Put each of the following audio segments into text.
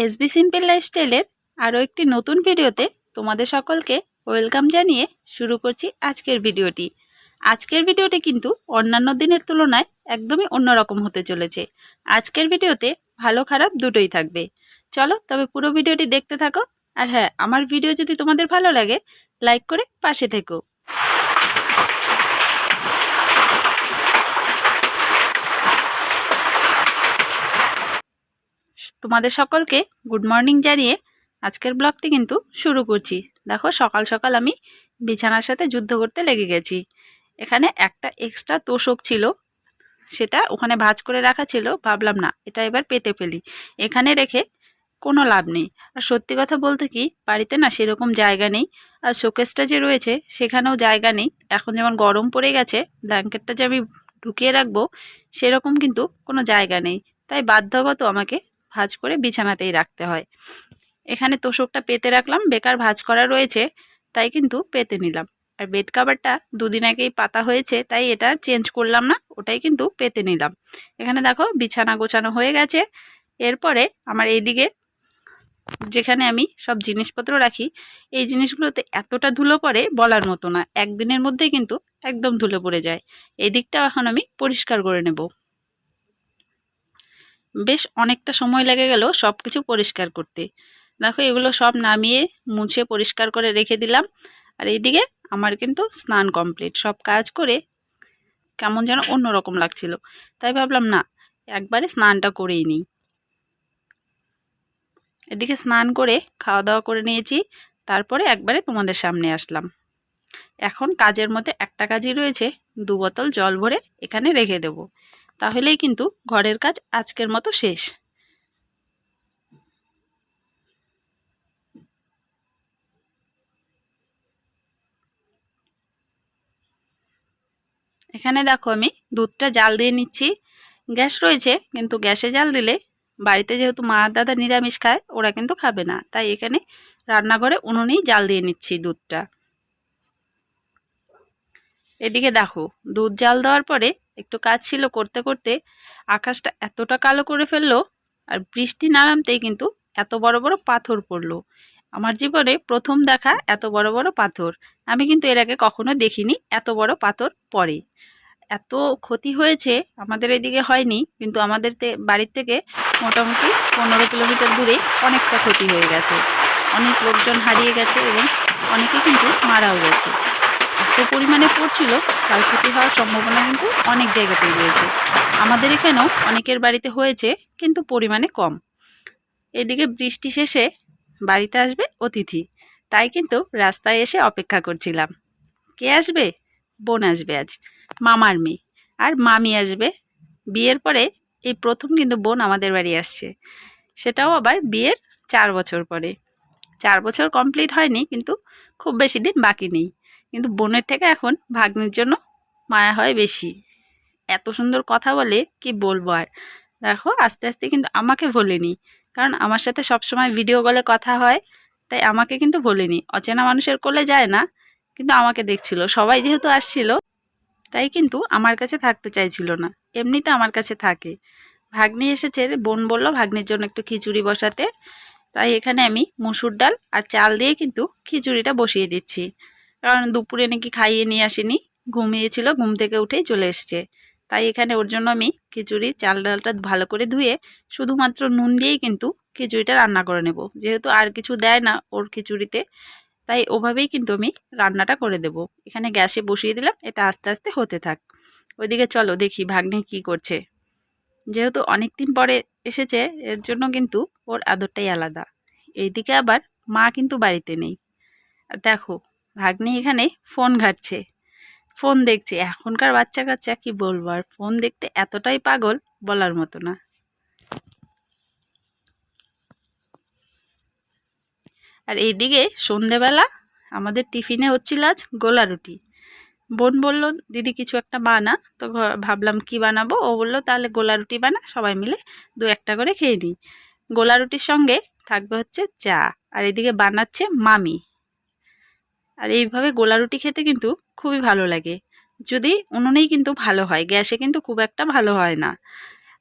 SB simple লাইফস্টাইলের আরও একটি নতুন ভিডিওতে তোমাদের সকলকে ওয়েলকাম জানিয়ে শুরু করছি আজকের ভিডিওটি। আজকের ভিডিওটি কিন্তু অন্যান্য দিনের তুলনায় একদমই অন্যরকম হতে চলেছে। আজকের ভিডিওতে ভালো খারাপ দুটোই থাকবে। চলো তবে পুরো ভিডিওটি দেখতে থাকো। আর হ্যাঁ, আমার ভিডিও যদি তোমাদের ভালো লাগে লাইক করে পাশে থেকো। তোমাদের সকলকে গুড মর্নিং জানিয়ে আজকের ব্লগটি কিন্তু শুরু করছি। দেখো সকাল সকাল আমি বিছানার সাথে যুদ্ধ করতে লেগে গেছি। এখানে একটা এক্সট্রা তোষক ছিল, সেটা ওখানে ভাঁজ করে রাখা ছিল। ভাবলাম না, এটা এবার পেতে ফেলি, এখানে রেখে কোনো লাভ নেই। আর সত্যি কথা বলতে কি, বাড়িতে না সেরকম জায়গা নেই। আর শোকেসটা যে রয়েছে সেখানেও জায়গা নেই। এখন যেমন গরম পড়ে গেছে, ব্ল্যাঙ্কেটটা যে আমি ঢুকিয়ে রাখবো সেরকম কিন্তু কোনো জায়গা নেই। তাই বাধ্যগত আমাকে ভাঁজ করে বিছানাতেই রাখতে হয়। এখানে তোষকটা পেতে রাখলাম, বেকার ভাঁজ করা রয়েছে তাই কিন্তু পেতে নিলাম। আর বেড কাভারটা দুদিন আগেই পাতা হয়েছে তাই এটা চেঞ্জ করলাম না, ওটাই কিন্তু পেতে নিলাম। এখানে দেখো বিছানা গোছানো হয়ে গেছে। এরপরে আমার এইদিকে যেখানে আমি সব জিনিসপত্র রাখি, এই জিনিসগুলোতে এতটা ধুলো পড়ে বলার মতো না। একদিনের মধ্যেই কিন্তু একদম ধুলো পড়ে যায়। এই দিকটাও এখন আমি পরিষ্কার করে নেব। বেশ অনেকটা সময় লেগে গেল সব কিছু পরিষ্কার করতে। দেখো এগুলো সব নামিয়ে মুছে পরিষ্কার করে রেখে দিলাম। আর এইদিকে আমার কিন্তু স্নান কমপ্লিট। সব কাজ করে কেমন যেন অন্যরকম লাগছিল, তাই ভাবলাম না, একবারে স্নানটা করেই নিই। এদিকে স্নান করে খাওয়া দাওয়া করে নিয়েছি, তারপরে একবারে তোমাদের সামনে আসলাম। এখন কাজের মধ্যে একটা কাজই রয়েছে, 2 বোতল জল ভরে এখানে রেখে দেব, তাহলেই কিন্তু ঘরের কাজ আজকের মতো শেষ। এখানে দেখো আমি দুধটা জাল দিয়ে নিচ্ছি। গ্যাস রয়েছে, কিন্তু গ্যাসে জাল দিলে বাড়িতে যেহেতু মা দাদা নিরামিষ খায়, ওরা কিন্তু খাবে না, তাই এখানে রান্নাঘরে উনুনেই জাল দিয়ে নিচ্ছি দুধটা। এদিকে দেখো দুধ জাল দেওয়ার পরে একটু কাজ ছিল, করতে করতে আকাশটা এতটা কালো করে ফেললো। আর বৃষ্টি নামতেই কিন্তু এত বড় বড় পাথর পড়লো। আমার জীবনে প্রথম দেখা এত বড় বড় পাথর। আমি কিন্তু এর আগে কখনো দেখিনি এত বড় পাথর পড়ে। এত ক্ষতি হয়েছে আমাদের এদিকে হয়নি, কিন্তু আমাদের বাড়ির থেকে মোটামুটি 15 কিলোমিটার দূরে অনেকটা ক্ষতি হয়ে গেছে। অনেক লোকজন হারিয়ে গেছে এবং অনেকে কিন্তু মারাও গেছে। এত পরিমাণে পড়ছিল, ক্ষয়ক্ষতি হওয়ার সম্ভাবনা কিন্তু অনেক জায়গাতেই রয়েছে। আমাদের এখানেও অনেকের বাড়িতে হয়েছে, কিন্তু পরিমাণে কম। এদিকে বৃষ্টি শেষে বাড়িতে আসবে অতিথি, তাই কিন্তু রাস্তায় এসে অপেক্ষা করছিলাম। কে আসবে? বোন আসবে আজ, মামার মেয়ে। আর মামি আসবে। বিয়ের পরে এই প্রথম কিন্তু বোন আমাদের বাড়ি আসছে, সেটাও আবার বিয়ের 4 বছর পরে। 4 বছর কমপ্লিট হয়নি, কিন্তু খুব বেশি দিন বাকি নেই। কিন্তু বোনের থেকে এখন ভাগ্নির জন্য মায়া হয় বেশি। এত সুন্দর কথা বলে কি বলবো আর। দেখো আস্তে আস্তে কিন্তু আমাকে ভোলেনি, কারণ আমার সাথে সবসময় ভিডিও কলে কথা হয়, তাই আমাকে কিন্তু ভোলেনি। অচেনা মানুষের কোলে যায় না, কিন্তু আমাকে দেখছিল। সবাই যেহেতু আসছিল তাই কিন্তু আমার কাছে থাকতে চাইছিল না, এমনিতে আমার কাছে থাকে। ভাগ্নি এসেছে, বোন বলল ভাগ্নির জন্য একটু খিচুড়ি বসাতে, তাই এখানে আমি মসুর ডাল আর চাল দিয়ে কিন্তু খিচুড়িটা বসিয়ে দিচ্ছি। কারণ দুপুরে নাকি খাইয়ে নিয়ে আসেনি, ঘুমিয়েছিল, ঘুম থেকে উঠেই চলে এসছে। তাই এখানে ওর জন্য আমি খিচুড়ি চাল ডালটা ভালো করে ধুয়ে শুধুমাত্র নুন দিয়েই কিন্তু খিচুড়িটা রান্না করে নেব। যেহেতু আর কিছু দেয় না ওর খিচুড়িতে, তাই ওভাবেই কিন্তু আমি রান্নাটা করে দেব। এখানে গ্যাসে বসিয়ে দিলাম, এটা আস্তে আস্তে হতে থাক। ওইদিকে চলো দেখি ভাগ্নি কি করছে। যেহেতু অনেক দিন পরে এসেছে, এর জন্য কিন্তু ওর আদরটাই আলাদা। এইদিকে আবার মা কিন্তু বাড়িতে নেই। আর দেখো ভাগ্নি এখানে ফোন ঘাঁটছে, ফোন দেখছে। এখনকার বাচ্চা কাচ্চা কি বলবো, আর ফোন দেখতে এতটাই পাগল বলার মতো না। আর এইদিকে সন্ধেবেলা আমাদের টিফিনে হচ্ছিল আজ গোলা রুটি। বোন বলল দিদি কিছু একটা বানা, তো ভাবলাম কি বানাবো। ও বললো তাহলে গোলা রুটি বানা, সবাই মিলে 2-1টা করে খেয়ে নিই। গোলা রুটির সঙ্গে থাকবে হচ্ছে চা। আর এদিকে বানাচ্ছে মামি। আর এইভাবে গোলা রুটি খেতে কিন্তু খুবই ভালো লাগে, যদি উনুনেই কিন্তু ভালো হয়, গ্যাসে কিন্তু খুব একটা ভালো হয় না।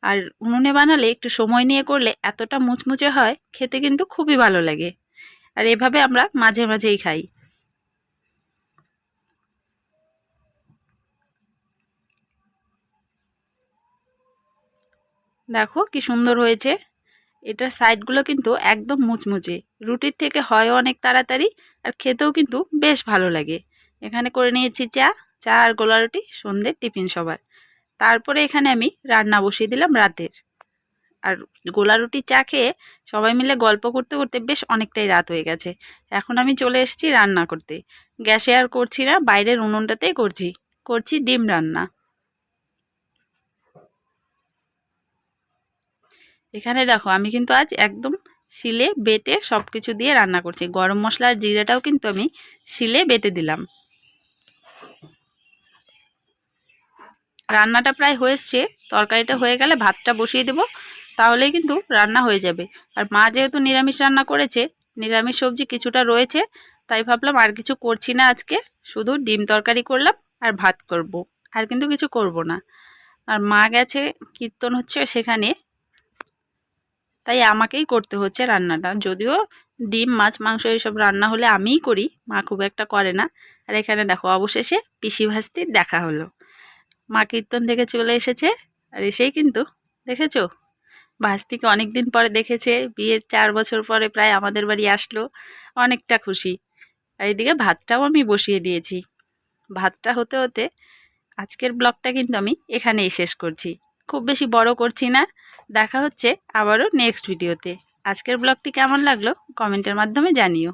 আর উনুনে বানালে একটু সময় নিয়ে করলে এতটা মুচমুচে হয়, খেতে কিন্তু খুবই ভালো লাগে। আর এভাবে আমরা মাঝে মাঝেই খাই। দেখো কি সুন্দর হয়েছে। এটার সাইডগুলো কিন্তু একদম মুচমুচে, রুটির থেকে হয়ও অনেক তাড়াতাড়ি, আর খেতেও কিন্তু বেশ ভালো লাগে। এখানে করে নিয়েছি চা, চা আর গোলা রুটি, সন্ধ্যের টিফিন সবার। তারপরে এখানে আমি রান্না বসিয়ে দিলাম রাতের। আর গোলা রুটি চা খেয়ে সবাই মিলে গল্প করতে করতে বেশ অনেকটাই রাত হয়ে গেছে। এখন আমি চলে এসেছি রান্না করতে। গ্যাসে আর করছি না, বাইরের উনুনটাতেই করছি ডিম রান্না। এখানে দেখো আমি কিন্তু আজ একদম শিলে বেটে সব কিছু দিয়ে রান্না করছি। গরম মশলা আর জিরাটাও কিন্তু আমি শিলে বেটে দিলাম। রান্নাটা প্রায় হয়েছে, তরকারিটা হয়ে গেলে ভাতটা বসিয়ে দেব, তাহলেই কিন্তু রান্না হয়ে যাবে। আর মা যেহেতু নিরামিষ রান্না করেছে, নিরামিষ সবজি কিছুটা রয়েছে, তাই ভাবলাম আর কিছু করছি না আজকে, শুধু ডিম তরকারি করলাম আর ভাত করব, আর কিন্তু কিছু করব না। আর মা গেছে কীর্তন হচ্ছে সেখানে, তাই আমাকেই করতে হচ্ছে রান্নাটা। যদিও ডিম মাছ মাংস এইসব রান্না হলে আমিই করি, মা খুব একটা করে না। আর এখানে দেখো অবশেষে পিসি ভাস্তির দেখা হলো। মা কীর্তন থেকে চলে এসেছে, আর এসেই কিন্তু দেখেছো ভাস্তিকে অনেক দিন পরে দেখেছে, বিয়ের 4 বছর পরে প্রায় আমাদের বাড়ি আসলো, অনেকটা খুশি। আর এইদিকে ভাতটাও আমি বসিয়ে দিয়েছি। ভাতটা হতে হতে আজকের ব্লগটা কিন্তু আমি এখানেই শেষ করছি, খুব বেশি বড় করছি না। দেখা হচ্ছে আবারও নেক্সট ভিডিওতে। আজকের ব্লগটি কেমন লাগলো কমেন্টের মাধ্যমে জানিও।